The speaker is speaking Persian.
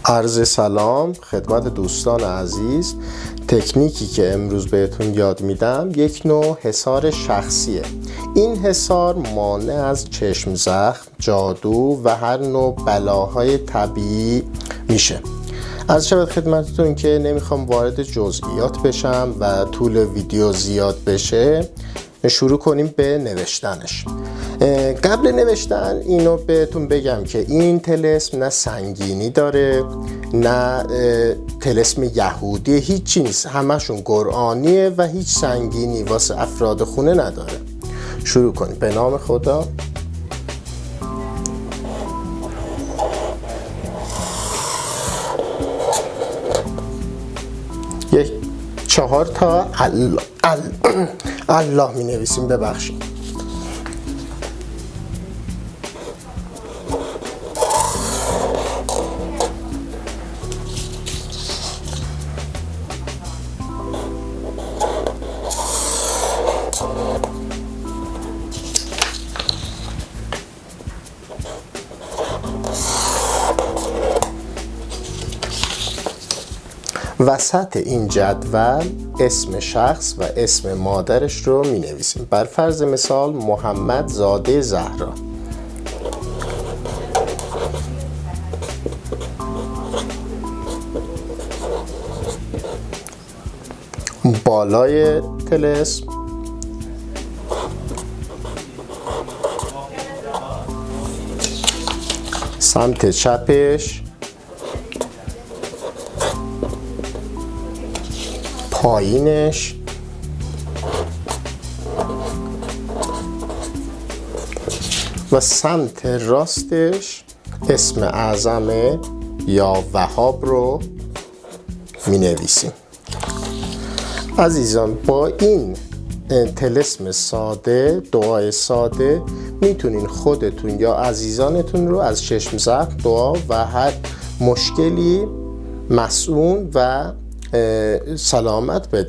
عرض سلام خدمت دوستان عزیز. تکنیکی که امروز بهتون یاد میدم یک نوع حصار شخصیه. این حصار مانع از چشم زخم، جادو و هر نوع بلاهای طبیعی میشه. از شبت خدمتتون که نمیخوام وارد جزئیات بشم و طول ویدیو زیاد بشه، شروع کنیم به نوشتنش. قبل نوشتن اینو بهتون بگم که این طلسم نه سنگینی داره نه طلسم یهودی، هیچی نیست، همشون قرآنیه و هیچ سنگینی واسه افراد خونه نداره. شروع کنیم. به نام خدا. یک 4 تا الله می نویسیم. ببخشید. وسط این جدول اسم شخص و اسم مادرش رو می نویسیم. بر فرض مثال محمد زاده زهرا. بالای طلسم سمت چپش پایینش و سمت راستش اسم اعظم یا وهاب رو می نویسیم. عزیزان، با این طلسم ساده، دعای ساده، میتونین خودتون یا عزیزانتون رو از چشم زخم، دعا و هر مشکلی مسئول و سلامت بدارید.